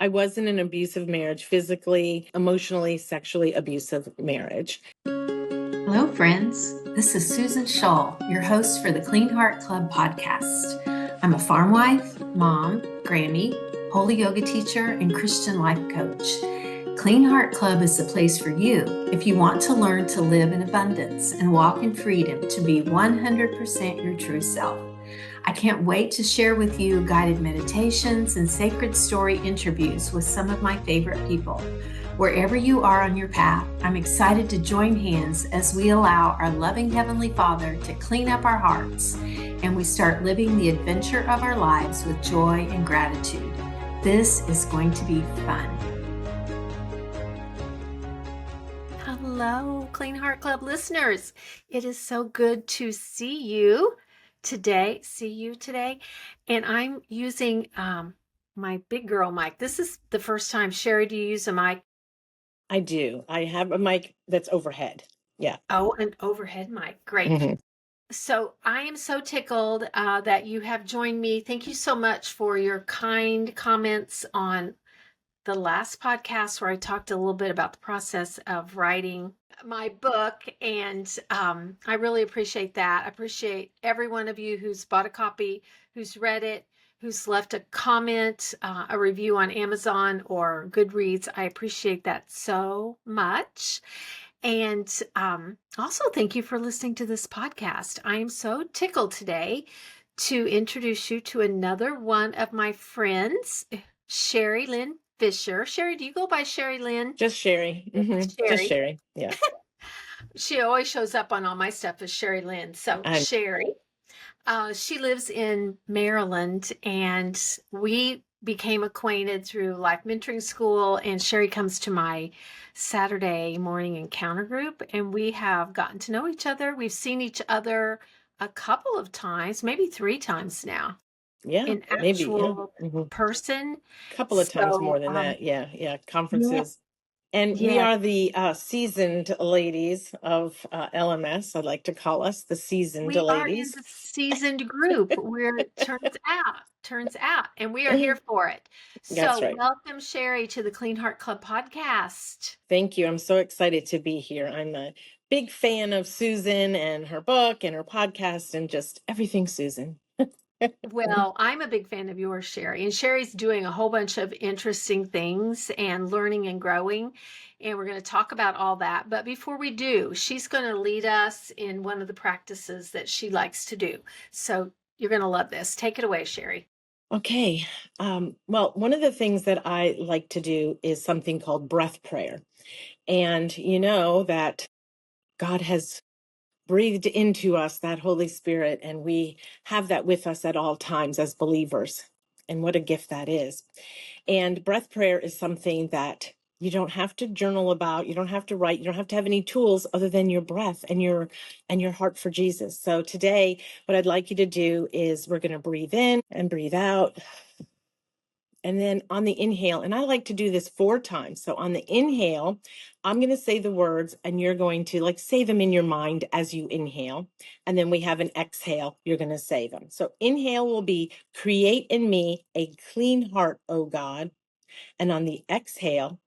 I was in an abusive marriage, physically, emotionally, sexually abusive marriage. Hello, friends. This is Susan Shull, your host for the Clean Heart Club podcast. I'm a farm wife, mom, Grammy, holy yoga teacher, and Christian life coach. Clean Heart Club is the place for you if you want to learn to live in abundance and walk in freedom to be 100% your true self. I can't wait to share with you guided meditations and sacred story interviews with some of my favorite people. Wherever you are on your path, I'm excited to join hands as we allow our loving Heavenly Father to clean up our hearts and we start living the adventure of our lives with joy and gratitude. This is going to be fun. Hello, Clean Heart Club listeners. It is so good to see you today. And I'm using my big girl mic. This is the first time. Sheri, do you use a mic? I do. I have a mic that's overhead. Yeah. Oh, an overhead mic. Great. Mm-hmm. So I am so tickled that you have joined me. Thank you so much for your kind comments on the last podcast where I talked a little bit about the process of writing my book. And I really appreciate that. I appreciate every one of you who's bought a copy, who's read it, who's left a comment, a review on Amazon or Goodreads. I appreciate that so much. And also, thank you for listening to this podcast. I am so tickled today to introduce you to another one of my friends, Sheri Fisher. Sheri, do you go by Sheri Lynn? Just Sheri. Mm-hmm. Just Sheri. Sheri. Yeah. She always shows up on all my stuff as Sheri Lynn. So Sheri. She lives in Maryland, and we became acquainted through Life Mentoring School, and Sheri comes to my Saturday morning encounter group, and we have gotten to know each other. We've seen each other a couple of times, maybe 3 times now. Yeah, In maybe. Yeah. actual Mm-hmm. person. Couple of times So, more than that. Yeah. yeah, Conferences. And we yeah, are the seasoned ladies of LMS. I'd like to call us the seasoned we are in ladies. the seasoned group where it turns out, and we are here for it. That's So, right. welcome, Sheri, to the Clean Heart Club podcast. Thank you. I'm so excited to be here. I'm a big fan of Susan and her book and her podcast and just everything Susan. Well, I'm a big fan of yours, Sheri, and Sheri's doing a whole bunch of interesting things and learning and growing, and we're going to talk about all that. But before we do, she's going to lead us in one of the practices that she likes to do. So you're going to love this. Take it away, Sheri. Okay. Well, one of the things that I like to do is something called breath prayer. And you know that God has breathed into us that Holy Spirit, and we have that with us at all times as believers. And what a gift that is. And breath prayer is something that you don't have to journal about, you don't have to write, you don't have to have any tools other than your breath and your heart for Jesus. So today, what I'd like you to do is we're going to breathe in and breathe out. And then on the inhale, and I like to do this 4 times. So on the inhale, I'm going to say the words and you're going to like say them in your mind as you inhale. And then we have an exhale. You're going to say them. So inhale will be create in me a clean heart, O God. And on the exhale,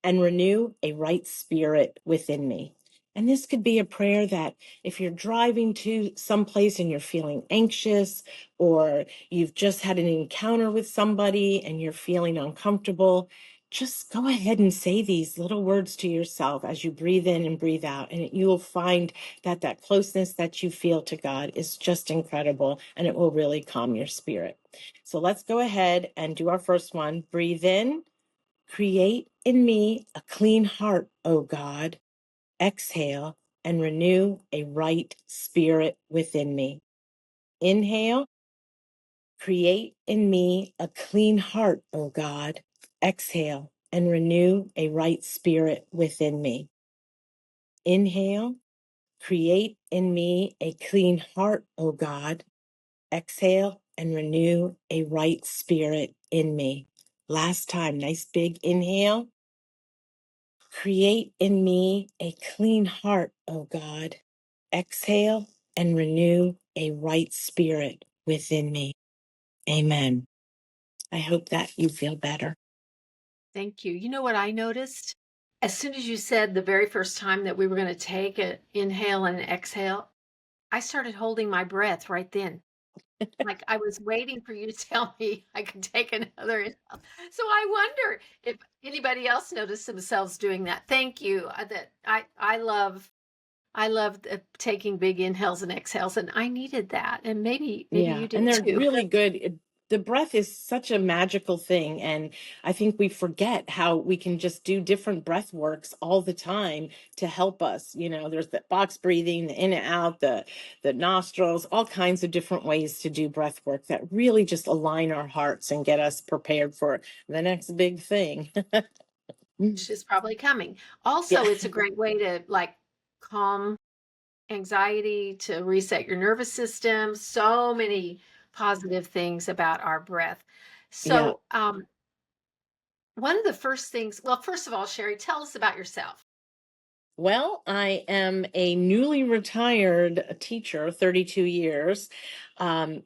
and renew a right spirit within me. And this could be a prayer that if you're driving to someplace and you're feeling anxious, or you've just had an encounter with somebody and you're feeling uncomfortable, just go ahead and say these little words to yourself as you breathe in and breathe out. And you will find that that closeness that you feel to God is just incredible, and it will really calm your spirit. So let's go ahead and do our first one. Breathe in. Create in me a clean heart, O God. Exhale and renew a right spirit within me. Inhale. Create in me a clean heart, O God. Exhale and renew a right spirit within me. Inhale. Create in me a clean heart, O God. Exhale and renew a right spirit in me. Last time, nice big inhale. Create in me a clean heart, O God. Exhale and renew a right spirit within me. Amen. I hope that you feel better. Thank you. You know what I noticed? As soon as you said the very first time that we were going to take an inhale and an exhale, I started holding my breath right then. Like I was waiting for you to tell me I could take another inhale. So I wonder if anybody else noticed themselves doing that. Thank you. That I love taking big inhales and exhales, and I needed that. And maybe Yeah, you and did they're too. really good. The breath is such a magical thing, and I think we forget how we can just do different breath works all the time to help us. There's the box breathing, the in and out, the nostrils, all kinds of different ways to do breath work that really just align our hearts and get us prepared for the next big thing. Which is probably coming. Yeah, Also, it's a great way to like calm anxiety, to reset your nervous system. So many positive things about our breath. yeah. So, one of the first things, well, first of all, Sheri, tell us about yourself. Well, I am a newly retired teacher, 32 years. I'm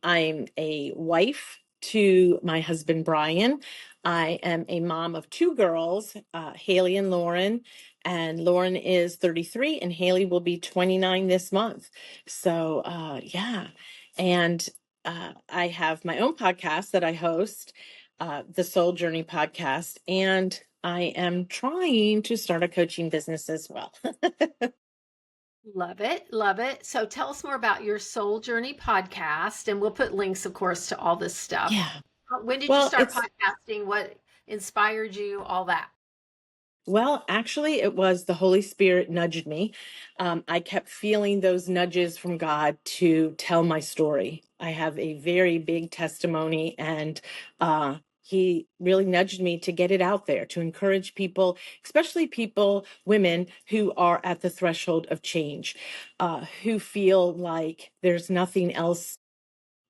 a wife to my husband, Brian. I am a mom of two girls, Haley and Lauren. And Lauren is 33, and Haley will be 29 this month. So, yeah. And I have my own podcast that I host, the Soul Journey podcast. And I am trying to start a coaching business as well. Love it. Love it. So, tell us more about your Soul Journey podcast. And we'll put links, of course, to all this stuff. Yeah. When did you Well, start it's podcasting? What inspired you? All that. Well, actually, it was the Holy Spirit nudged me. I kept feeling those nudges from God to tell my story. I have a very big testimony, and He really nudged me to get it out there, to encourage people, especially people, women who are at the threshold of change, who feel like there's nothing else.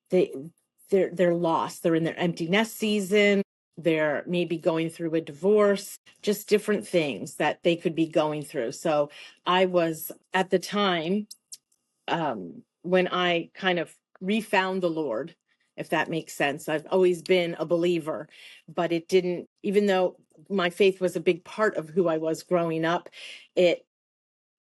They're lost. They're in their empty nest season. They're maybe going through a divorce, just different things that they could be going through. So I was at the time, when I kind of refound the Lord, if that makes sense. I've always been a believer, but it didn't, even though my faith was a big part of who I was growing up, it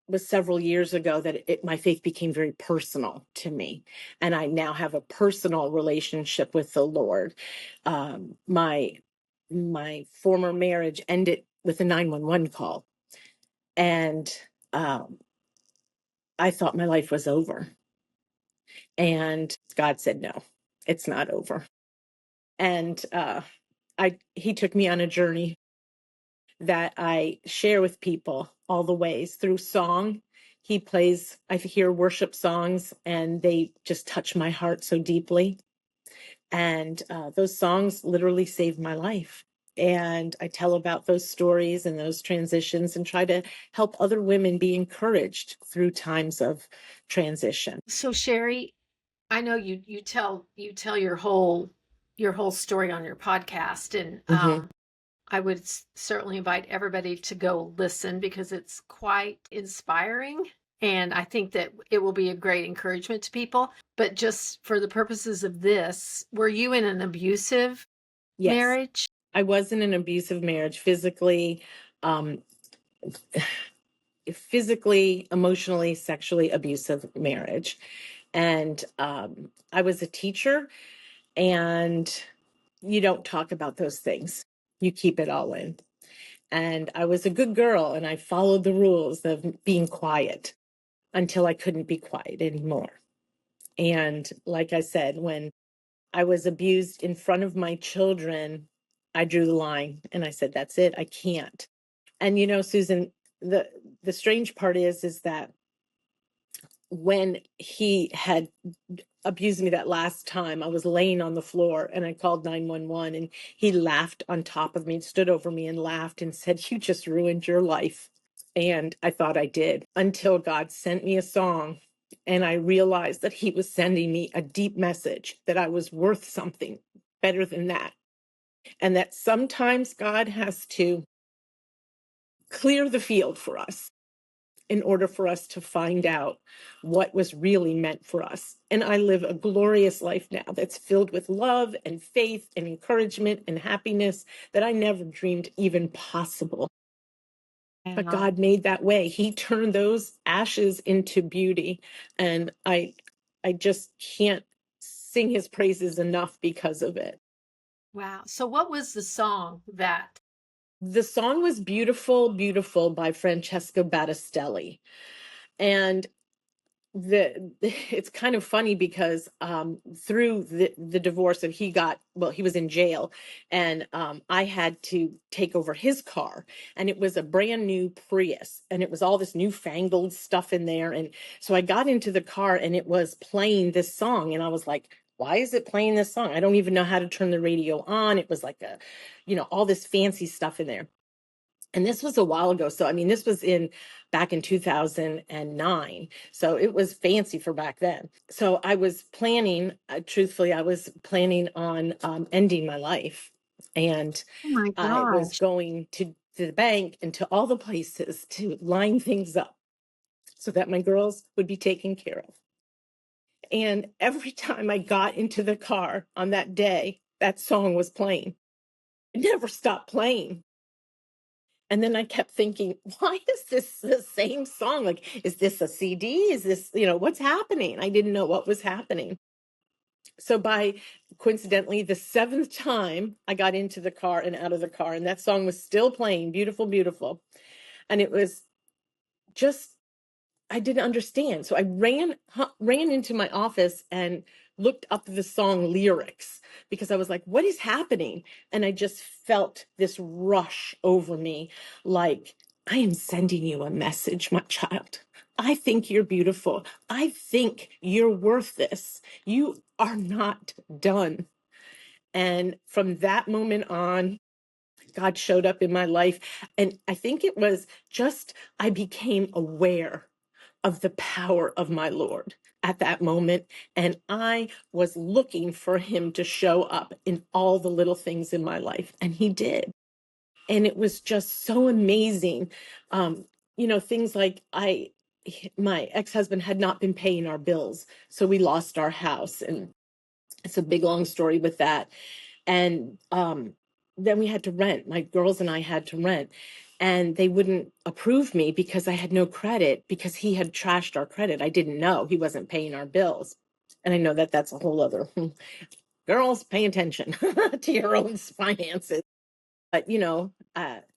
was several years ago that my faith became very personal to me, and I now have a personal relationship with the Lord. My former marriage ended with a 911 call, and um, I thought my life was over, and God said no, it's not over. And I he took me on a journey that I share with people all the ways through song. I hear worship songs, and they just touch my heart so deeply. And those songs literally saved my life. And I tell about those stories and those transitions and try to help other women be encouraged through times of transition. So, Sheri, I know you tell your whole story on your podcast, and Hmm. I would certainly invite everybody to go listen because it's quite inspiring. And I think that it will be a great encouragement to people. But just for the purposes of this, were you in an abusive Yes, marriage? I was in an abusive marriage, um, physically, emotionally, sexually abusive marriage. And I was a teacher, and you don't talk about those things. You keep it all in. And I was a good girl, and I followed the rules of being quiet until I couldn't be quiet anymore. And like I said, when I was abused in front of my children, I drew the line and I said, that's it. I can't. And Susan, the strange part is that when he had abused me that last time, I was laying on the floor and I called 911, and he laughed on top of me, stood over me and laughed and said, "You just ruined your life." And I thought I did, until God sent me a song, and I realized that he was sending me a deep message that I was worth something better than that. And that sometimes God has to clear the field for us in order for us to find out what was really meant for us. And I live a glorious life now that's filled with love and faith and encouragement and happiness that I never dreamed even possible. But Wow. God made that way. He turned those ashes into beauty. And I just can't sing his praises enough because of it. Wow. So what was the song that? The song was Beautiful, Beautiful by Francesca Battistelli. And it's kind of funny because through the divorce that he got, well, he was in jail, and I had to take over his car, and it was a brand new Prius, and it was all this newfangled stuff in there. And so I got into the car and it was playing this song, and I was like, why is it playing this song? I don't even know how to turn the radio on. It was like all this fancy stuff in there. And this was a while ago. So, I mean, this was back in 2009. So it was fancy for back then. So I was planning, truthfully, I was planning on ending my life. And Oh my I was gosh. going to the bank and to all the places to line things up so that my girls would be taken care of. And every time I got into the car on that day, that song was playing. It never stopped playing. And then I kept thinking, why is this the same song? Like, is this a CD? Is this, what's happening? I didn't know what was happening. So by coincidentally, the seventh time I got into the car and out of the car, and that song was still playing, Beautiful, Beautiful. And it was just, I didn't understand. So I ran into my office and looked up the song lyrics because I was like, what is happening? And I just felt this rush over me, like, I am sending you a message, my child. I think you're beautiful. I think you're worth this. You are not done. And from that moment on, God showed up in my life. And I think it was just, I became aware of the power of my Lord at that moment. And I was looking for him to show up in all the little things in my life. And he did. And it was just so amazing. Things like my ex-husband had not been paying our bills. So we lost our house. And it's a big, long story with that. And then we had to rent. My girls and I had to rent. And they wouldn't approve me because I had no credit because he had trashed our credit. I didn't know he wasn't paying our bills. And I know that that's a whole other girls, pay attention to your own finances. But,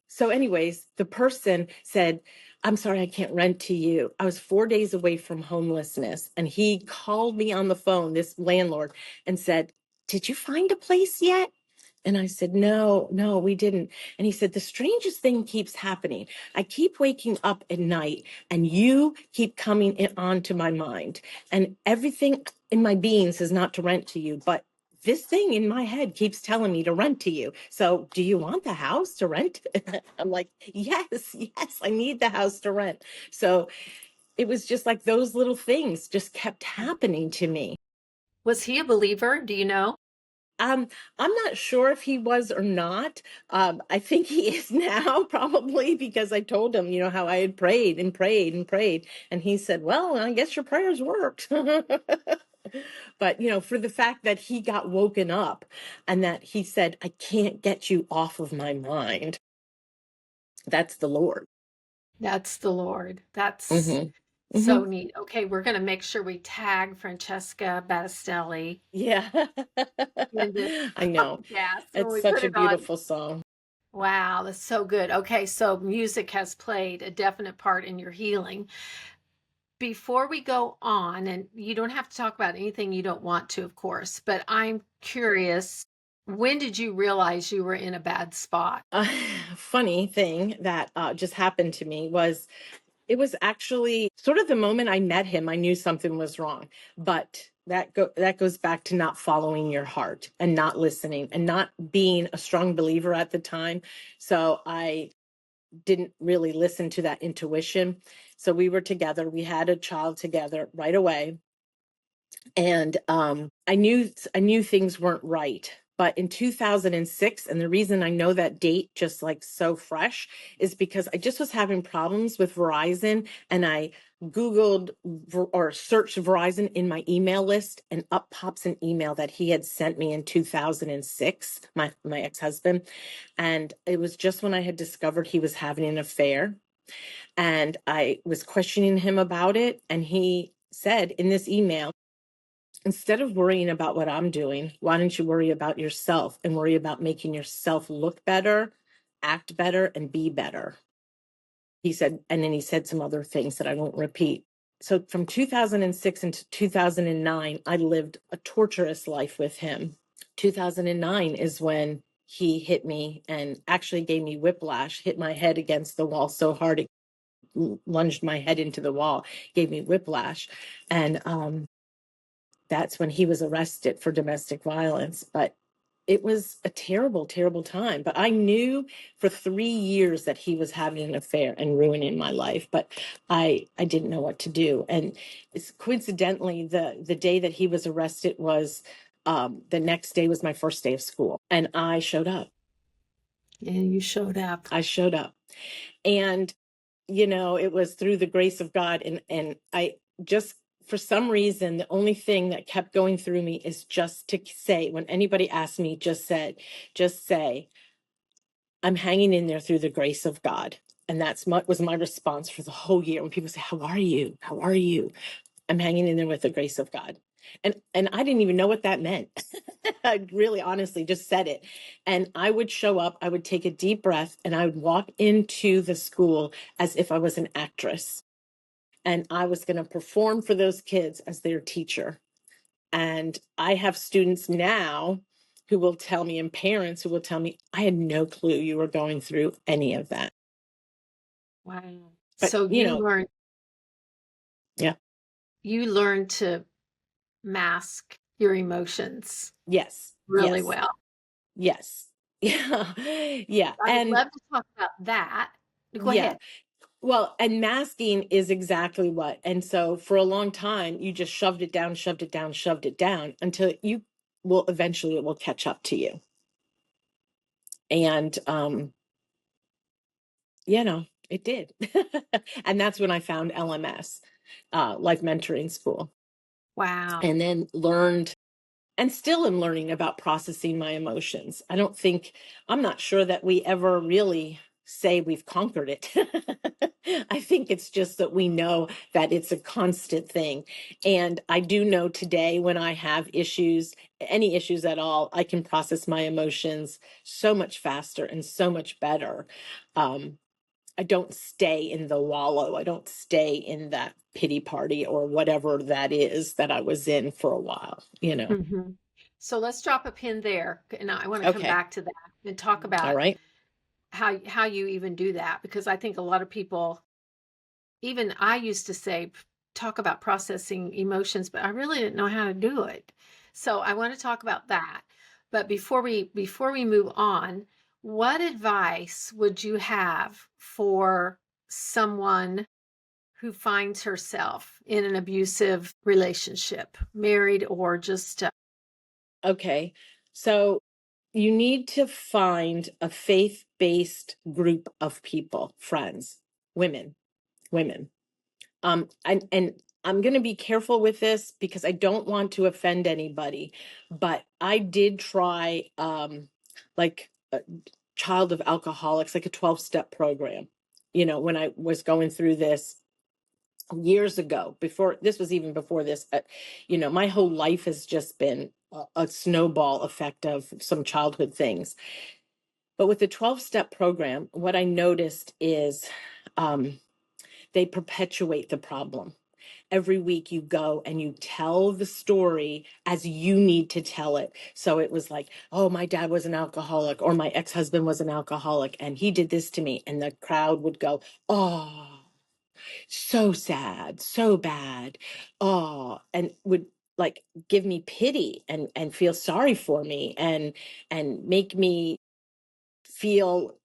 so anyways, the person said, I'm sorry, I can't rent to you. I was 4 days away from homelessness. And he called me on the phone, this landlord, and said, did you find a place yet? And I said, no, we didn't. And he said, the strangest thing keeps happening. I keep waking up at night and you keep coming onto my mind. And everything in my being says not to rent to you. But this thing in my head keeps telling me to rent to you. So do you want the house to rent? I'm like, yes, I need the house to rent. So it was just like those little things just kept happening to me. Was he a believer? Do you know? I'm not sure if he was or not. I think he is now, probably because I told him, how I had prayed and prayed and prayed. And he said, well, I guess your prayers worked. But, for the fact that he got woken up and that he said, I can't get you off of my mind. That's the Lord. That's the Lord. That's Hmm. so Hmm. neat. Okay, we're going to make sure we tag Francesca Battistelli Yeah. in this I know. podcast when It's we put such a it on. beautiful song. Wow, that's so good. Okay, so music has played a definite part in your healing. Before we go on, and you don't have to talk about anything you don't want to, of course, but I'm curious, when did you realize you were in a bad spot? A funny thing that just happened to me was it was actually sort of the moment I met him, I knew something was wrong. But that goes back to not following your heart and not listening and not being a strong believer at the time. So I didn't really listen to that intuition. So we were together. We had a child together right away, and I knew things weren't right. But in 2006, and the reason I know that date just like so fresh is because I just was having problems with Verizon, and I Googled or searched Verizon in my email list, and up pops an email that he had sent me in 2006, my ex-husband. And it was just when I had discovered he was having an affair. And I was questioning him about it. And he said in this email, instead of worrying about what I'm doing, why don't you worry about yourself and worry about making yourself look better, act better, and be better? He said, and then he said some other things that I won't repeat. So from 2006 into 2009, I lived a torturous life with him. 2009 is when he hit me and actually gave me whiplash, hit my head against the wall so hard it lunged my head into the wall, gave me whiplash. And that's when he was arrested for domestic violence. But it was a terrible, terrible time. But I knew for 3 years that he was having an affair and ruining my life. But I didn't know what to do. And it's coincidentally, the day that he was arrested was the next day was my first day of school. And I showed up. And you showed up. I showed up. And, you know, it was through the grace of God. And I just, for some reason, the only thing that kept going through me is just to say, when anybody asked me, just say, I'm hanging in there through the grace of God. And was my response for the whole year. When people say, how are you? How are you? I'm hanging in there with the grace of God. And I didn't even know what that meant. I really honestly just said it. And I would show up, I would take a deep breath, and I would walk into the school as if I was an actress. And I was going to perform for those kids as their teacher. And I have students now who will tell me, and parents who will tell me, I had no clue you were going through any of that. Wow. But, So you know, learned, yeah. you learned to mask your emotions Yes. really Yes. well. Yes. Yeah. Yeah. I would And love to talk about that. Go yeah. ahead. Well, and masking is exactly what. And so for a long time, you just shoved it down, shoved it down, shoved it down until you will eventually it will catch up to you. And you know, it did. And that's when I found LMS, Life Mentoring School. Wow. And then learned and still am learning about processing my emotions. I'm not sure that we ever really say we've conquered it. I think it's just that we know that it's a constant thing. And I do know today when I have issues, any issues at all, I can process my emotions so much faster and so much better. I don't stay in the wallow. I don't stay in that pity party or whatever that is that I was in for a while, you know. Mm-hmm. So let's drop a pin there. And I want to come Okay. back to that and talk All about right. how you even do that, because I think a lot of people, even I used to say, talk about processing emotions, but I really didn't know how to do it. So I want to talk about that. But before we move on, what advice would you have for someone who finds herself in an abusive relationship, married or just Okay. So you need to find a faith-based group of people, friends, women. And I'm going to be careful with this because I don't want to offend anybody, but I did try like a child of alcoholics, like a 12-step program, you know, when I was going through this years ago, before this was even before this, you know, my whole life has just been a snowball effect of some childhood things. But with the 12-step program, what I noticed is they perpetuate the problem. Every week you go and you tell the story as you need to tell it. So it was like, oh, my dad was an alcoholic, or my ex-husband was an alcoholic and he did this to me. And the crowd would go, oh, so sad, so bad. Oh, and would like give me pity and feel sorry for me and make me feel,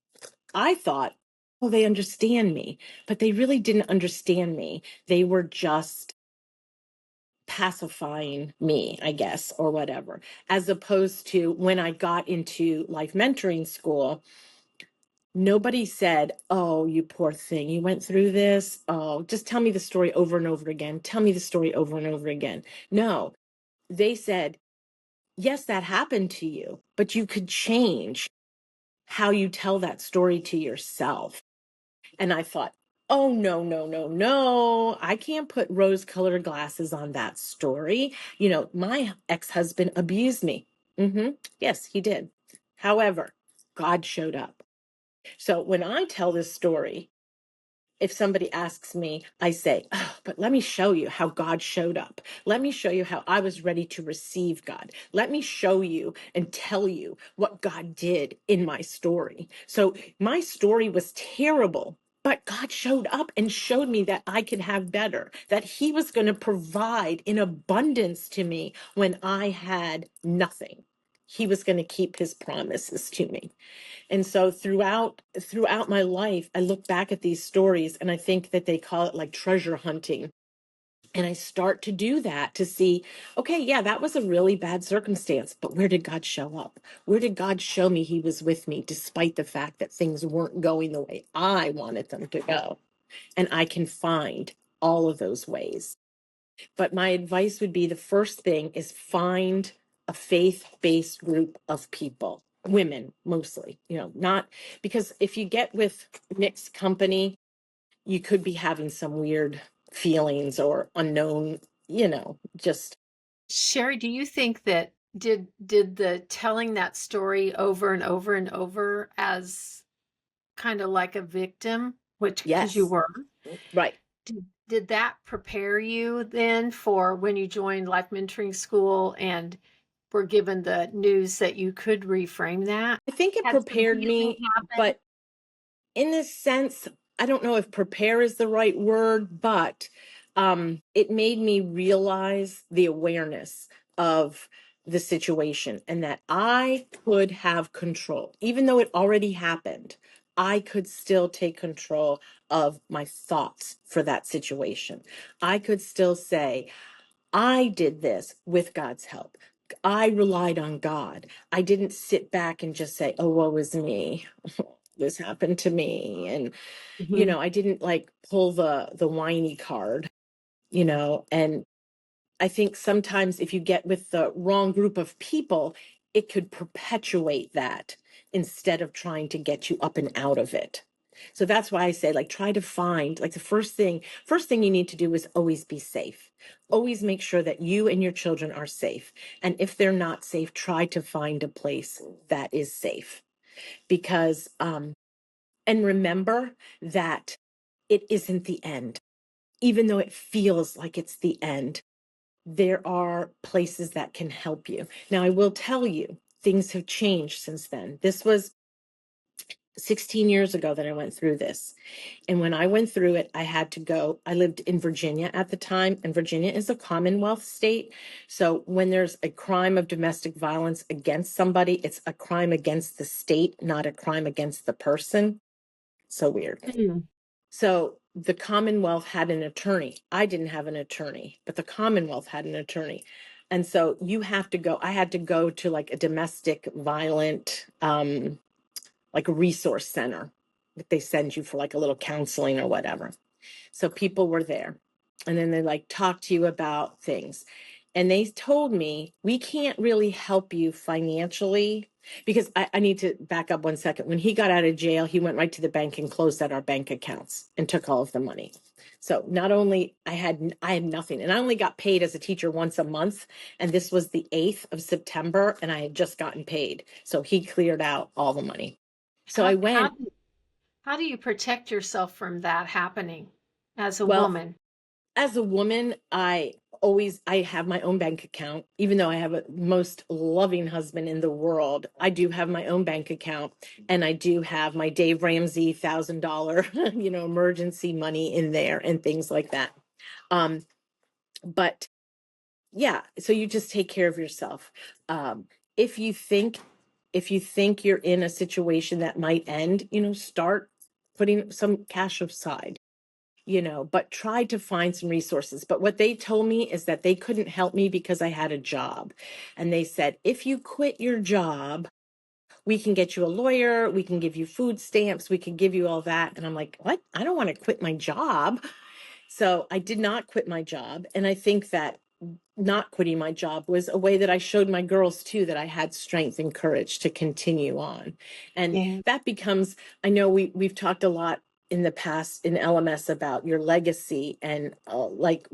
I thought, oh, they understand me, but they really didn't understand me. They were just pacifying me, I guess, or whatever, as opposed to when I got into life mentoring school. Nobody said, "Oh, you poor thing, you went through this. Oh, just tell me the story over and over again. Tell me the story over and over again." No, they said, "Yes, that happened to you, but you could change how you tell that story to yourself." And I thought, "Oh, no, no, no, no. I can't put rose-colored glasses on that story. My ex-husband abused me." Yes, he did. However, God showed up. So when I tell this story, if somebody asks me, I say, "Oh, but let me show you how God showed up. Let me show you how I was ready to receive God. Let me show you and tell you what God did in my story." So my story was terrible, but God showed up and showed me that I could have better, that He was going to provide in abundance to me when I had nothing. He was going to keep His promises to me. And so throughout my life, I look back at these stories and I think that they call it like treasure hunting. And I start to do that to see, okay, yeah, that was a really bad circumstance, but where did God show up? Where did God show me He was with me despite the fact that things weren't going the way I wanted them to go? And I can find all of those ways. But my advice would be, the first thing is find a faith-based group of people, women mostly, not because if you get with mixed company, you could be having some weird feelings or unknown, just Sheri, do you think that did the telling that story over and over and over as kind of like a victim, which because you yes, were, right. did that prepare you then for when you joined life mentoring school and were given the news that you could reframe that? I think it Had some prepared healing me, happen? but in this sense, I don't know if prepare is the right word, but it made me realize the awareness of the situation and that I could have control. Even though it already happened, I could still take control of my thoughts for that situation. I could still say, I did this with God's help. I relied on God. I didn't sit back and just say, "Oh, woe is me. This happened to me." And, Mhm. I didn't like pull the whiny card, and I think sometimes if you get with the wrong group of people, it could perpetuate that instead of trying to get you up and out of it. So that's why I say, like, try to find, like, the first thing you need to do is always be safe. Always make sure that you and your children are safe. And if they're not safe, try to find a place that is safe. Because and remember that it isn't the end. Even though it feels like it's the end, there are places that can help you. Now, I will tell you, things have changed since then. This was 16 years ago that I went through this. And when I went through it, I lived in Virginia at the time, and Virginia is a Commonwealth state. So when there's a crime of domestic violence against somebody, it's a crime against the state, not a crime against the person. So weird. Mm. So the Commonwealth had an attorney. I didn't have an attorney, but the Commonwealth had an attorney. And so I had to go to like a domestic violent, like a resource center that they send you for like a little counseling or whatever. So people were there, and then they like talk to you about things. And they told me, "We can't really help you financially," because I need to back up 1 second. When he got out of jail, he went right to the bank and closed out our bank accounts and took all of the money. So not only I had nothing, and I only got paid as a teacher once a month, and this was the 8th of September, and I had just gotten paid. So he cleared out all the money. So I How how went, do how do you protect yourself from that happening as a well, woman? as a woman, I have my own bank account. Even though I have a most loving husband in the world, I do have my own bank account, and I do have my Dave Ramsey $1,000 emergency money in there and things like that. Um but yeah, so you just take care of yourself. um if you think you're in a situation that might end, start putting some cash aside. but tried to find some resources. But what they told me is that they couldn't help me because I had a job. And they said, if you quit your job, we can get you a lawyer, we can give you food stamps, we can give you all that. And I'm like, what? I don't want to quit my job. So I did not quit my job. And I think that not quitting my job was a way that I showed my girls too that I had strength and courage to continue on. And Yeah. that becomes, I know we've talked a lot in the past in LMS about your legacy, and like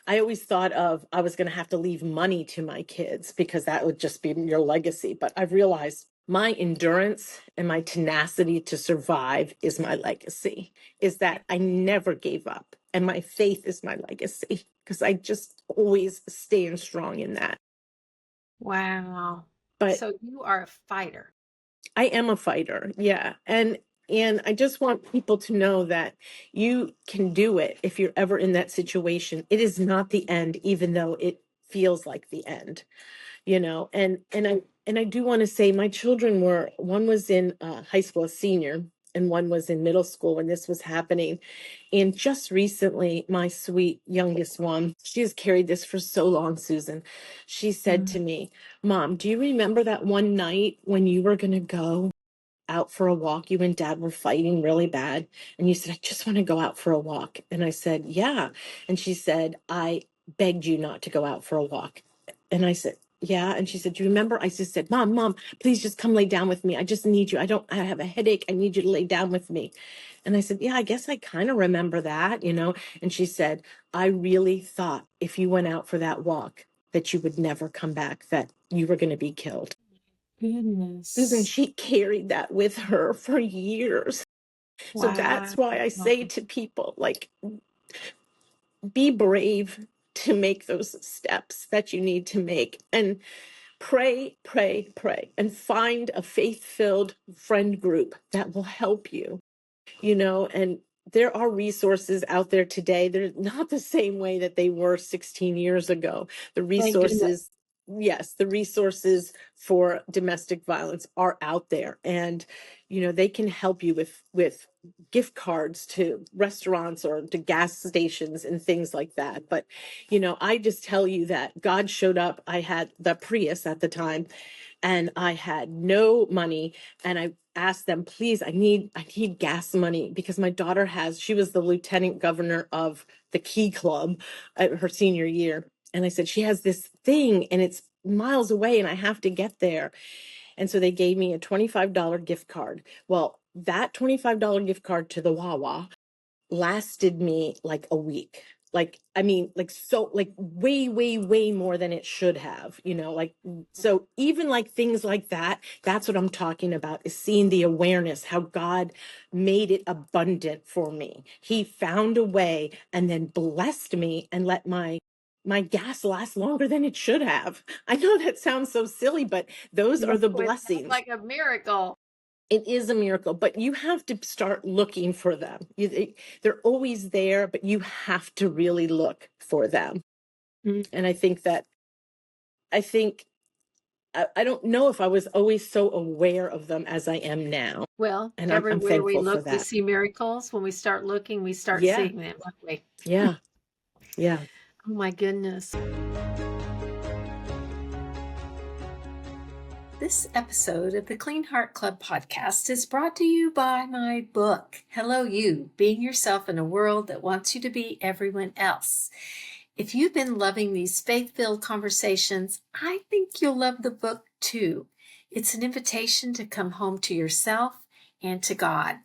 I always thought of I was going to have to leave money to my kids because that would just be your legacy. But I've realized my endurance and my tenacity to survive is my legacy, is that I never gave up. And my faith is my legacy because I just always stand strong in that. Wow. But So you are a fighter. I am a fighter. Yeah. And I just want people to know that you can do it if you're ever in that situation. It is not the end, even though it feels like the end, and I do want to say my children one was in high school, a senior, and one was in middle school when this was happening. And just recently, my sweet youngest one, she has carried this for so long, Susan. She said to me, Mom, do you remember that one night when you were going to go out for a walk? You and Dad were fighting really bad. And you said, I just want to go out for a walk. And I said, yeah. And she said, I begged you not to go out for a walk. And I said, yeah. And she said, do you remember? I just said, Mom, please just come lay down with me. I just need you. I have a headache. I need you to lay down with me. And I said, yeah, I guess I kind of remember that. And she said, I really thought if you went out for that walk, that you would never come back, that you were going to be killed. Susan, Goodness. she carried that with her for years. So Wow. that's why I say to people, like, be brave to make those steps that you need to make, and pray, pray, pray, and find a faith-filled friend group that will help you, and there are resources out there today. They're not the same way that they were 16 years ago. The Thank goodness. resources, yes, the resources for domestic violence are out there, and they can help you with gift cards to restaurants or to gas stations and things like that. But I just tell you that God showed up. I had the Prius at the time, and I had no money, and I asked them, please, I need gas money, because my daughter she was the lieutenant governor of the Key Club at her senior year. And I said, she has this thing and it's miles away and I have to get there. And so they gave me a $25 gift card. Well, that $25 gift card to the Wawa lasted me like a week. Like, I mean, like, so, like, way, way, way more than it should have, like, so even like things like that, that's what I'm talking about, is seeing the awareness, how God made it abundant for me. He found a way and then blessed me and let my gas last longer than it should have. I know that sounds so silly, but those are the It sounds blessings. like a miracle. It is a miracle, but you have to start looking for them. They're always there, but you have to really look for them. And I think I don't know if I was always so aware of them as I am now. Well, And I'm everywhere we thankful for look, we that. see miracles. When we start looking, we start Yeah, seeing them, don't we? yeah, yeah. Oh my goodness. This episode of the Clean Heart Club podcast is brought to you by my book, Hello You, Being Yourself in a World That Wants You to Be Everyone Else. If you've been loving these faith-filled conversations, I think you'll love the book too. It's an invitation to come home to yourself and to God.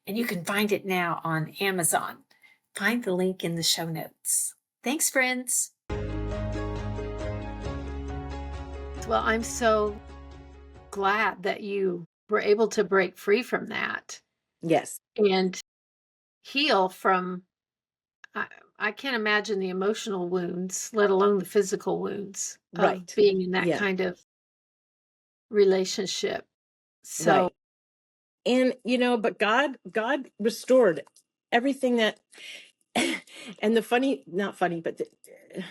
And you can find it now on Amazon. Find the link in the show notes. Thanks, friends. Well, I'm so glad that you were able to break free from that Yes, and heal from, I can't imagine the emotional wounds, let alone the physical wounds of right. being in that Yeah, kind of relationship. So, right. And but God restored everything that and the funny, not funny, but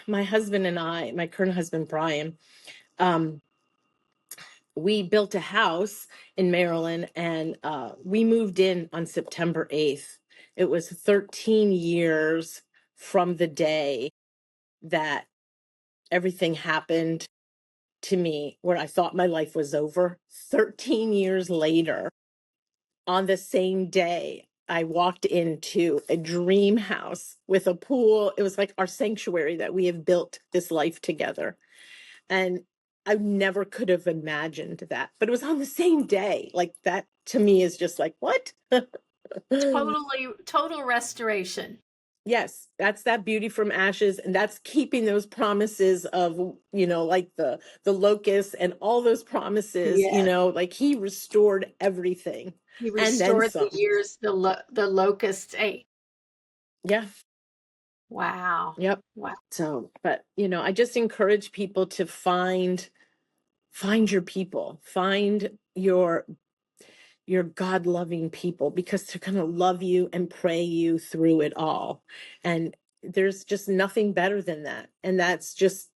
my husband and I, my current husband Brian, um we built a house in Maryland, and we moved in on September 8th It was 13 years from the day that everything happened to me where I thought my life was over. 13 years later, on the same day, I walked into a dream house with a pool. It was like our sanctuary that we have built this life together. And I never could have imagined that, but it was on the same day. Like that to me is just like, what? Total restoration. Yes, that's that beauty from ashes, and that's keeping those promises of, like the locust and all those promises, Yes. like he restored everything He and then restored the some. years the locusts ate. Yeah. Wow. Yep. Wow. So, but I just encourage people to find your people, find your God-loving people, because they're going to love you and pray you through it all. And there's just nothing better than that. And that's just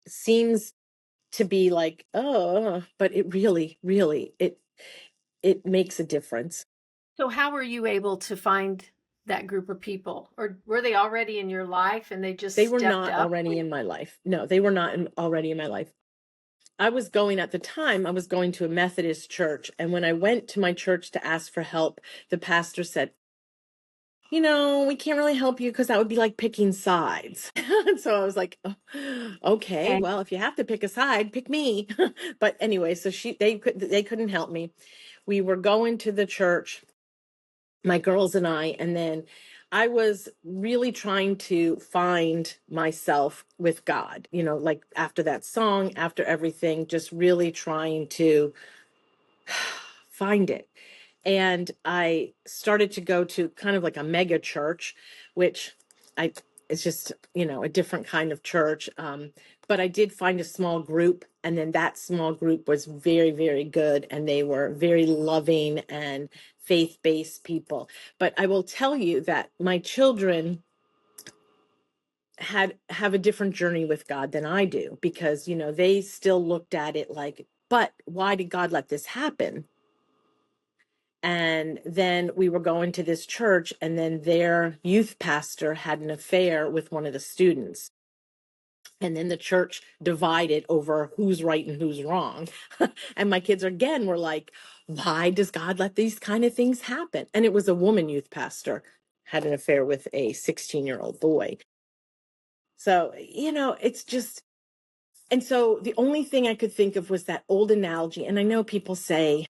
seems to be like, oh, but it really, really, it makes a difference. So how were you able to find that group of people? Or were they already in your life and they just They were stepped not up? already in my life. No, they were not already in my life. I was going at the time, I was going to a Methodist church. And when I went to my church to ask for help, the pastor said, we can't really help you because that would be like picking sides. So I was like, oh, okay, And well, if you have to pick a side, pick me. But anyway, so they couldn't help me. We were going to the church, my girls and I, and then I was really trying to find myself with God, like after that song, after everything, just really trying to find it. And I started to go to kind of like a mega church, which it's just, a different kind of church. But I did find a small group, and then that small group was very, very good. And they were very loving and faith-based people. But I will tell you that my children have a different journey with God than I do, because, they still looked at it like, but why did God let this happen? And then we were going to this church, and then their youth pastor had an affair with one of the students. And then the church divided over who's right and who's wrong. And my kids again were like, why does God let these kind of things happen? And it was a woman youth pastor had an affair with a 16-year-old boy. So, it's just, and so the only thing I could think of was that old analogy. And I know people say,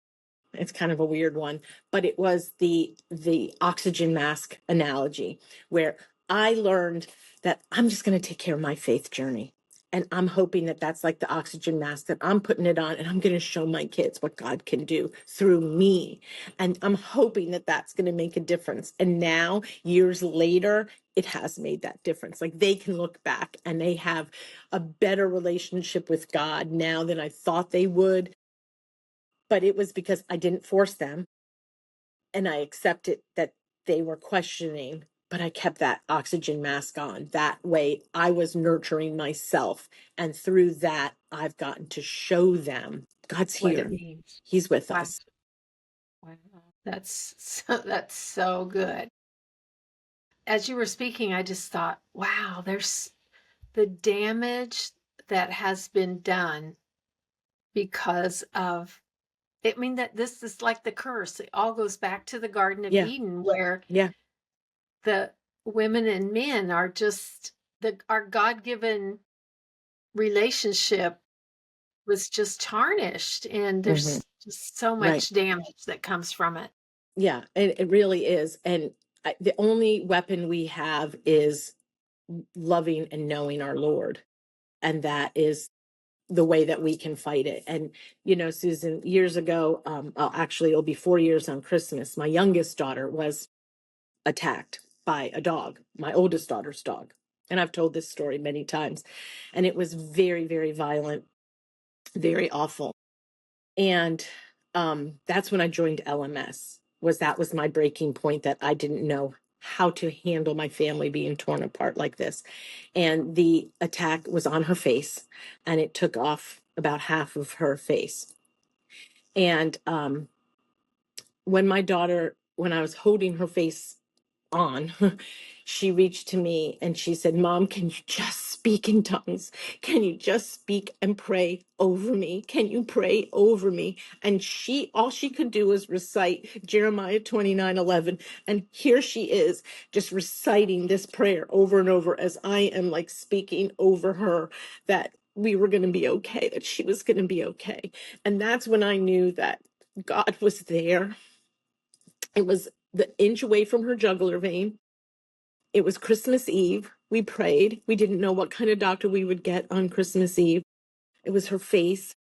it's kind of a weird one, but it was the oxygen mask analogy, where I learned that I'm just going to take care of my faith journey. And I'm hoping that that's like the oxygen mask, that I'm putting it on, and I'm going to show my kids what God can do through me. And I'm hoping that that's going to make a difference. And now, years later, it has made that difference. Like they can look back and they have a better relationship with God now than I thought they would. But it was because I didn't force them, and I accepted that they were questioning, but I kept that oxygen mask on. That way I was nurturing myself. And through that, I've gotten to show them God's what it here. means. He's with Wow. us. Wow. That's so good. As you were speaking, I just thought, wow, there's the damage that has been done because of, I mean, that this is like the curse. It all goes back to the Garden of Yeah. Eden, where Yeah. the women and men are just our God-given relationship was just tarnished, and Hmm. there's just so Right. much damage that comes from it. Yeah. And it really is. And the only weapon we have is loving and knowing our Lord. And that is the way that we can fight it. And, Susan, years ago, actually, it'll be 4 years on Christmas, my youngest daughter was attacked by a dog, my oldest daughter's dog. And I've told this story many times. And it was very, very violent, very awful. And that's when I joined LMS. That was my breaking point, that I didn't know how to handle my family being torn apart like this. And the attack was on her face, and it took off about half of her face. And when I was holding her face on, she reached to me and she said, Mom, can you just speak in tongues? Can you just speak and pray over me? Can you pray over me? And all she could do was recite Jeremiah 29:11. And here she is just reciting this prayer over and over as I am like speaking over her that we were going to be okay, that she was going to be okay. And that's when I knew that God was there. It was the inch away from her jugular vein. It was Christmas Eve. We prayed. We didn't know what kind of doctor we would get on Christmas Eve. It was her face.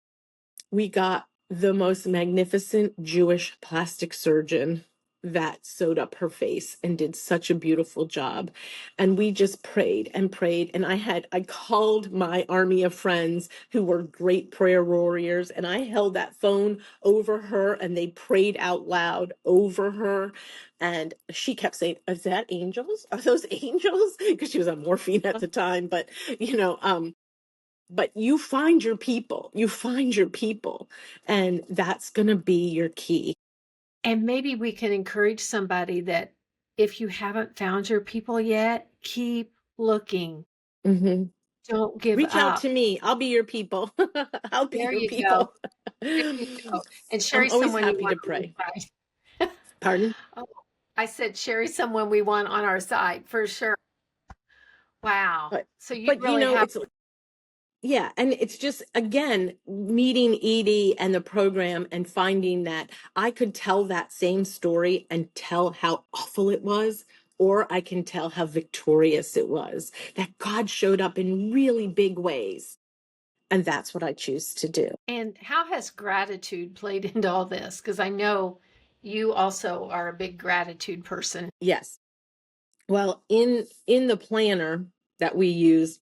We got the most magnificent Jewish plastic surgeon that sewed up her face and did such a beautiful job. And we just prayed and prayed. And I called my army of friends who were great prayer warriors, and I held that phone over her and they prayed out loud over her. And she kept saying, is that angels? Are those angels? Because she was on morphine at the time. But you find your people, and that's going to be your key. And maybe we can encourage somebody that if you haven't found your people yet, keep looking. Mm-hmm. Don't give Reach out up. to me. I'll be your people. I'll be There your you go. people. There you go. And I'm Sheri's always someone you happy want to on pray. your side. Pardon? Oh, I said Sheri's someone we want on our side for sure. Wow. But, So you but really have it's, yeah. And it's just, again, meeting Edie and the program and finding that I could tell that same story and tell how awful it was, or I can tell how victorious it was, that God showed up in really big ways. And that's what I choose to do. And how has gratitude played into all this? Because I know you also are a big gratitude person. Yes. Well, in the planner that we use,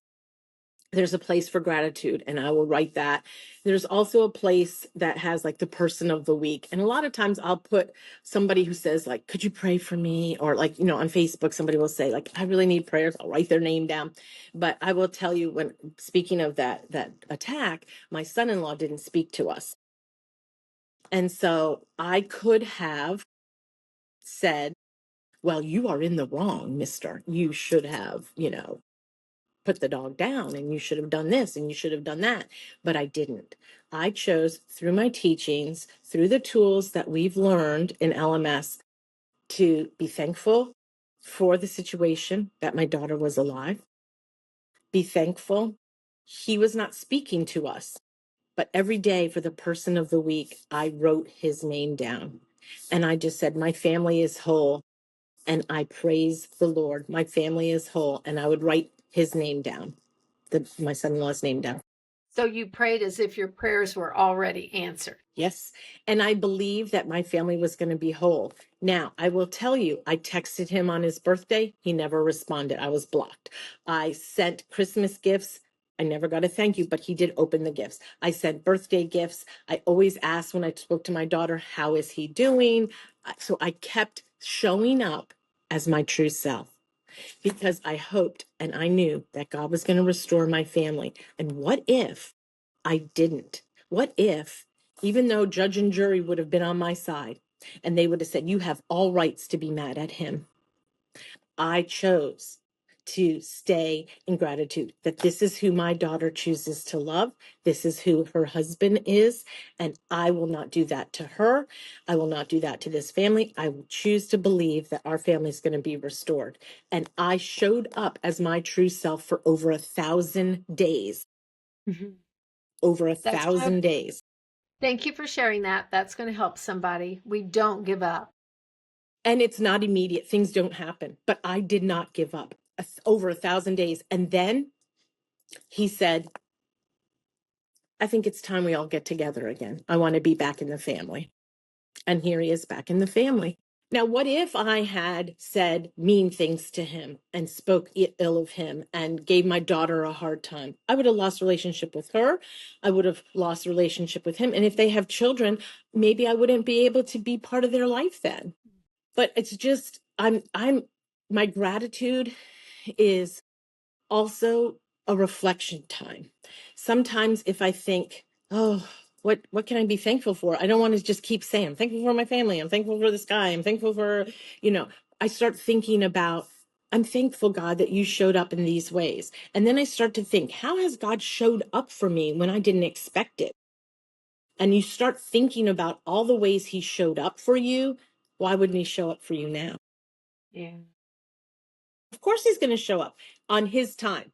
there's a place for gratitude, and I will write that. There's also a place that has like the person of the week. And a lot of times I'll put somebody who says like, could you pray for me? Or like, on Facebook, somebody will say like, I really need prayers. I'll write their name down. But I will tell you, when speaking of that attack, my son-in-law didn't speak to us. And so I could have said, well, you are in the wrong, mister. You should have, put the dog down, and you should have done this and you should have done that. But I didn't. I chose, through my teachings, through the tools that we've learned in LMS, to be thankful for the situation that my daughter was alive. Be thankful he was not speaking to us. But every day for the person of the week, I wrote his name down. And I just said, my family is whole. And I praise the Lord. My family is whole. And I would write his name down, my son-in-law's name down. So you prayed as if your prayers were already answered. Yes. And I believe that my family was going to be whole. Now, I will tell you, I texted him on his birthday. He never responded. I was blocked. I sent Christmas gifts. I never got a thank you, but he did open the gifts. I sent birthday gifts. I always asked when I spoke to my daughter, how is he doing? So I kept showing up as my true self, because I hoped and I knew that God was going to restore my family. And what if I didn't? What if, even though judge and jury would have been on my side and they would have said, you have all rights to be mad at him, I chose to stay in gratitude, that this is who my daughter chooses to love. This is who her husband is. And I will not do that to her. I will not do that to this family. I will choose to believe that our family is going to be restored. And I showed up as my true self for over 1,000 days. Mm-hmm. Over That's 1,000 days. Thank you for sharing that. That's going to help somebody. We don't give up. And it's not immediate. Things don't happen. But I did not give up. Over 1,000 days. And then he said, I think it's time we all get together again. I want to be back in the family. And here he is back in the family. Now, what if I had said mean things to him and spoke ill of him and gave my daughter a hard time? I would have lost relationship with her. I would have lost relationship with him. And if they have children, maybe I wouldn't be able to be part of their life then. But it's just, my gratitude is also a reflection time. Sometimes if I think, oh, what can I be thankful for? I don't want to just keep saying, I'm thankful for my family. I'm thankful for the sky. I'm thankful for, I start thinking about, I'm thankful, God, that you showed up in these ways. And then I start to think, how has God showed up for me when I didn't expect it? And you start thinking about all the ways he showed up for you. Why wouldn't he show up for you now? Yeah. Of course he's going to show up on his time.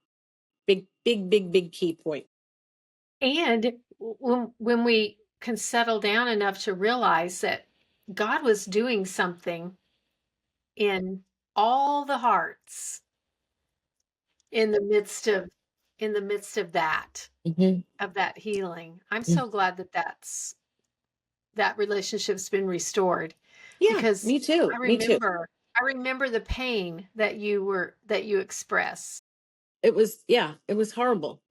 Big, big, big, big key point. And when we can settle down enough to realize that God was doing something in all the hearts in the midst of that Mm-hmm. of that healing. I'm so glad that that relationship's been restored, Yeah, because me too. Me too. I remember the pain that you expressed. It was horrible.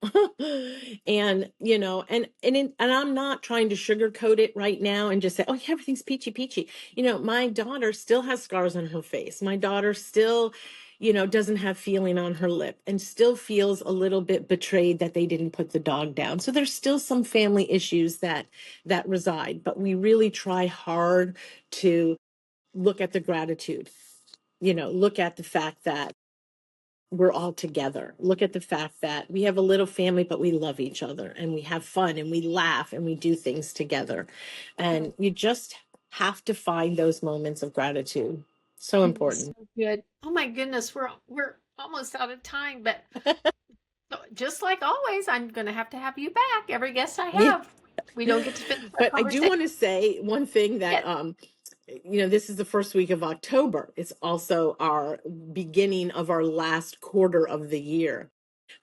And and I'm not trying to sugarcoat it right now and just say, oh yeah, everything's peachy peachy. My daughter still has scars on her face. My daughter still doesn't have feeling on her lip and still feels a little bit betrayed that they didn't put the dog down. So there's still some family issues that reside, but we really try hard to look at the gratitude, look at the fact that we're all together. Look at the fact that we have a little family, but we love each other and we have fun and we laugh and we do things together. And you just have to find those moments of gratitude. So So important. good. Oh my goodness, we're almost out of time, but just like always, I'm going to have you back. Every guest I Yeah. have, we don't get to finish our But I do conversation want to say one thing that yet. this is the first week of October. It's also our beginning of our last quarter of the year.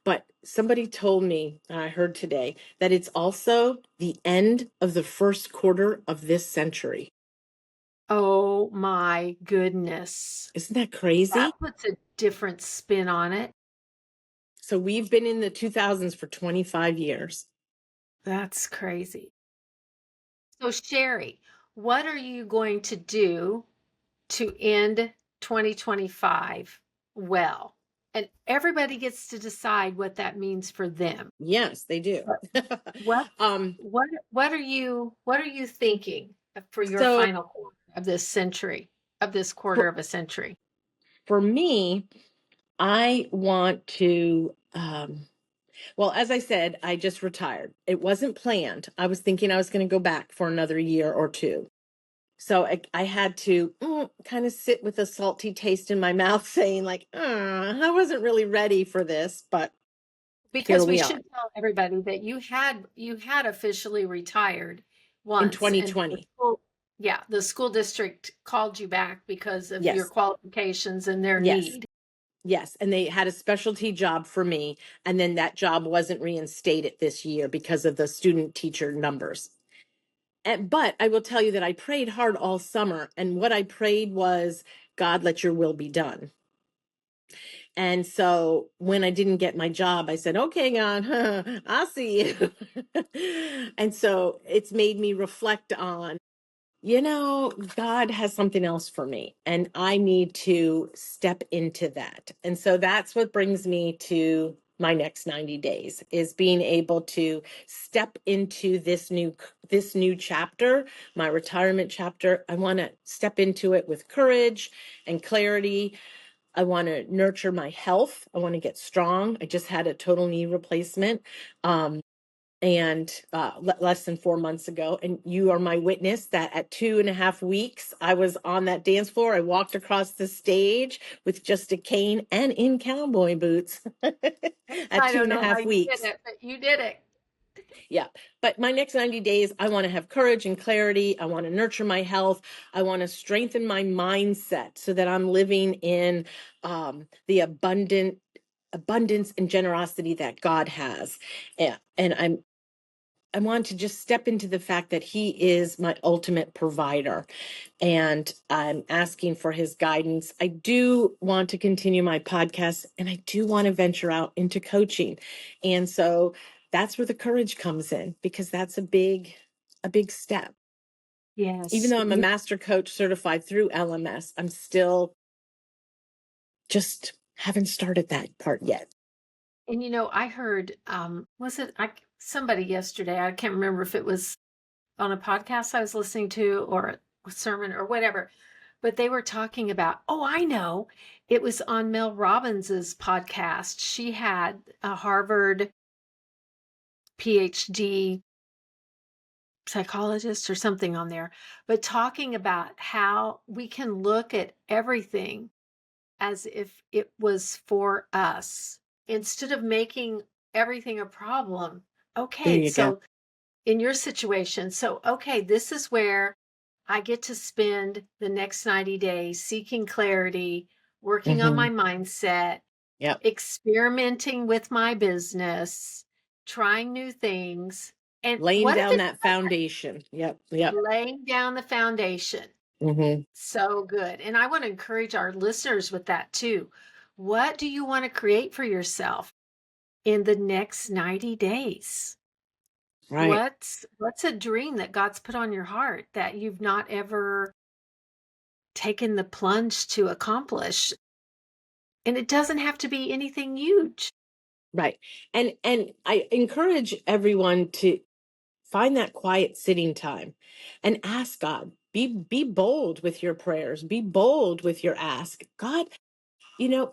But somebody told me, and I heard today, that it's also the end of the first quarter of this century. Oh my goodness. Isn't that crazy? That puts a different spin on it. So we've been in the 2000s for 25 years. That's crazy. So, Sherri, what are you going to do to end 2025 well? And everybody gets to decide what that means for them. Yes, they do. What um, what are you thinking for your so final quarter of this century, of this quarter for, of a century? for me, I want to, well, as I said, I just retired. It wasn't planned. I was thinking I was going to go back for another year or two. So I had to kind of sit with a salty taste in my mouth saying like, I wasn't really ready for this, but here Because we we are should tell everybody that you had officially retired in once, and the 2020. school, yeah, the school district called you back because of your Yes, qualifications and their yes, need. yes. And they had a specialty job for me. And then that job wasn't reinstated this year because of the student teacher numbers. But I will tell you that I prayed hard all summer. And what I prayed was, God, let your will be done. And so when I didn't get my job, I said, okay, God, I'll see you. And so it's made me reflect on, God has something else for me and I need to step into that. And so that's what brings me to my next 90 days is being able to step into this new chapter, my retirement chapter. I want to step into it with courage and clarity. I want to nurture my health. I want to get strong. I just had a total knee replacement. And less than 4 months ago. And you are my witness that at 2.5 weeks, I was on that dance floor. I walked across the stage with just a cane and in cowboy boots at I two don't and a know how half you did weeks. it, but you did it. Yeah. But my next 90 days, I want to have courage and clarity. I want to nurture my health. I want to strengthen my mindset so that I'm living in the abundance and generosity that God has. And I want to just step into the fact that he is my ultimate provider and I'm asking for his guidance. I do want to continue my podcast and I do want to venture out into coaching. And so that's where the courage comes in because that's a big step. Even Yes. though I'm a master coach certified through LMS, I'm still just haven't started that part yet. And I heard, was it somebody yesterday? I can't remember if it was on a podcast I was listening to, or a sermon or whatever, but they were talking about, oh, I know, it was on Mel Robbins's podcast. She had a Harvard PhD psychologist or something on there, but talking about how we can look at everything as if it was for us instead of making everything a problem. There Okay, you go. so in your situation, so okay, this is where I get to spend the next 90 days seeking clarity, working on my Hmm. mindset, Yep. experimenting with my business, trying new things. And Laying what if down it's that foundation. Yep. Yep. laying down the foundation? Hmm. So good. And I want to encourage our listeners with that too. What do you want to create for yourself in the next 90 days? Right. What's a dream that God's put on your heart that you've not ever taken the plunge to accomplish? And it doesn't have to be anything huge. Right. And I encourage everyone to find that quiet sitting time and ask God. Be bold with your prayers. Be bold with your ask. God,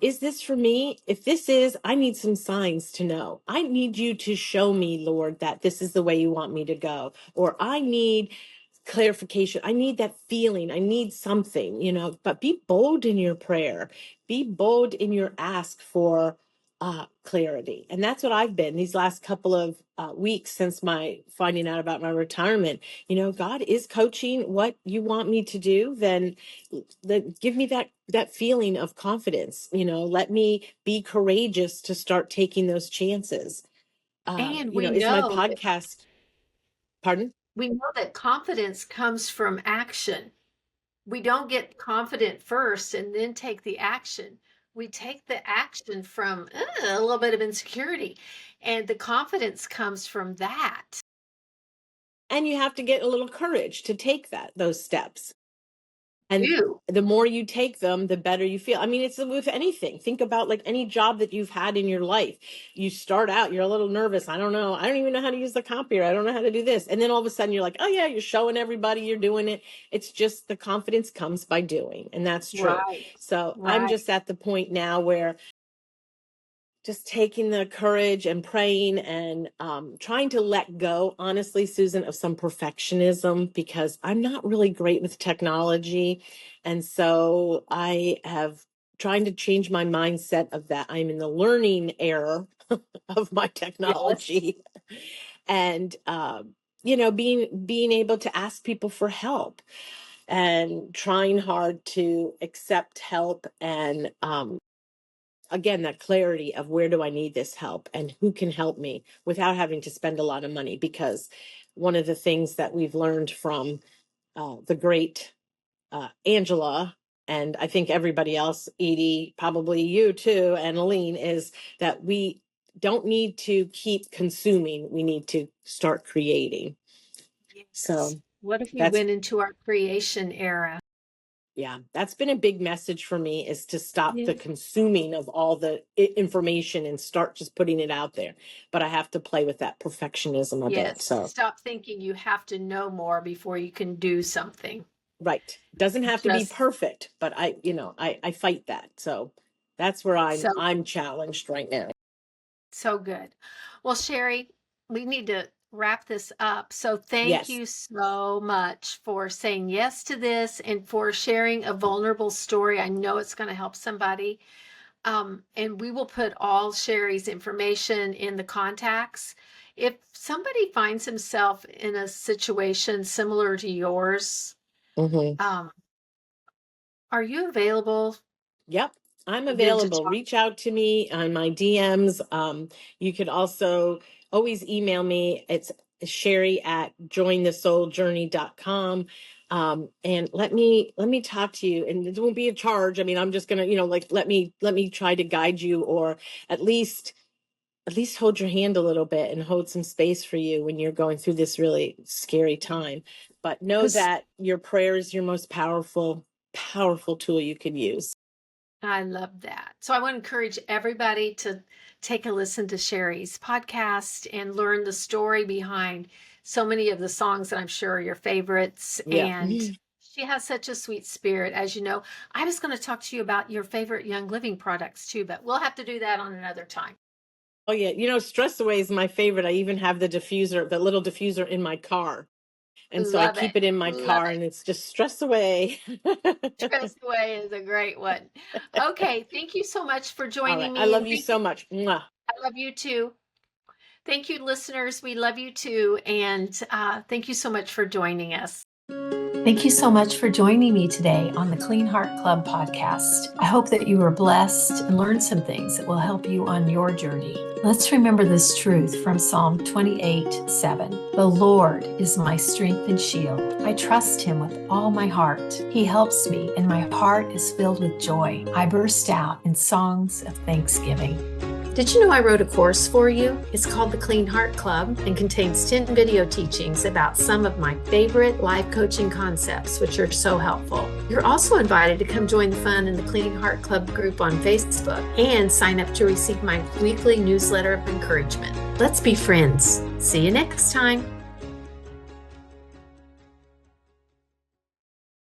is this for me? If this is, I need some signs to know. I need you to show me, Lord, that this is the way you want me to go. Or I need clarification. I need that feeling. I need something, but be bold in your prayer. Be bold in your ask for clarity. And that's what I've been these last couple of weeks since my finding out about my retirement. God is coaching what you want me to do. Then give me that feeling of confidence. Let me be courageous to start taking those chances. And we Is my know that podcast, pardon? confidence comes from action. We don't get confident first and then take the action. We take the action from a little bit of insecurity, and the confidence comes from that. And you have to get a little courage to take those steps. And You. the more you take them, the better you feel. I mean, it's with anything. Think about like any job that you've had in your life. You start out, you're a little nervous. I don't know. I don't even know how to use the copier. I don't know how to do this. And then all of a sudden you're like, oh yeah, you're showing everybody you're doing it. It's just the confidence comes by doing. And that's true. Right. So I'm Right. just at the point now where just taking the courage and praying and trying to let go, honestly, Susan, of some perfectionism because I'm not really great with technology. And so I have trying to change my mindset of that. I'm in the learning era of my Yes. technology and, being able to ask people for help and trying hard to accept help and, again, that clarity of where do I need this help and who can help me without having to spend a lot of money. Because one of the things that we've learned from the great Angela, and I think everybody else, Edie, probably you too, and Aline, is that we don't need to keep consuming. We need to start creating. Yes. So What if we that's went into our creation era? Yeah, that's been a big message for me is to stop Yeah. the consuming of all the information and start just putting it out there. But I have to play with that perfectionism a bit. Yes. So, Stop thinking you have to know more before you can do something. right. Doesn't have to be Just perfect, but I fight that. So that's where I'm so I'm challenged right now. So good. Well, Sherri, we need to wrap this up. So thank Yes. you so much for saying yes to this and for sharing a vulnerable story. I know it's going to help somebody. And we will put all Sherri's information in the contacts. If somebody finds himself in a situation similar to yours, Hmm. um, are you available Yep, I'm again to available. talk? Reach out to me on my DMs. You could also always email me. It's Sherri at jointhesouljourney.com. And let me talk to you. And it won't be a charge. I mean, I'm just gonna, like let me try to guide you or at least hold your hand a little bit and hold some space for you when you're going through this really scary time. But know Because that your prayer is your most powerful tool you can use. I love that. So I want to encourage everybody to take a listen to Sherri's podcast and learn the story behind so many of the songs that I'm sure are your favorites. Yeah. And she has such a sweet spirit, as you know. I was going to talk to you about your favorite Young Living products too, but we'll have to do that on another time. Oh yeah, Stress Away is my favorite. I even have the little diffuser in my car. And so I Love it. keep it in my Love car it. and it's just Stress Away. Stress Away is a great one. Okay, thank you so much for All joining right. I me. love And you so much. Mwah. I love you too. Thank you, listeners. We love you too. And thank you so much for joining us. Thank you so much for joining me today on the Clean Heart Club podcast. I hope that you were blessed and learned some things that will help you on your journey. Let's remember this truth from Psalm 28:7. The Lord is my strength and shield. I trust him with all my heart. He helps me, and my heart is filled with joy. I burst out in songs of thanksgiving. Did you know I wrote a course for you? It's called the Clean Heart Club and contains 10 video teachings about some of my favorite life coaching concepts, which are so helpful. You're also invited to come join the fun in the Clean Heart Club group on Facebook and sign up to receive my weekly newsletter of encouragement. Let's be friends. See you next time.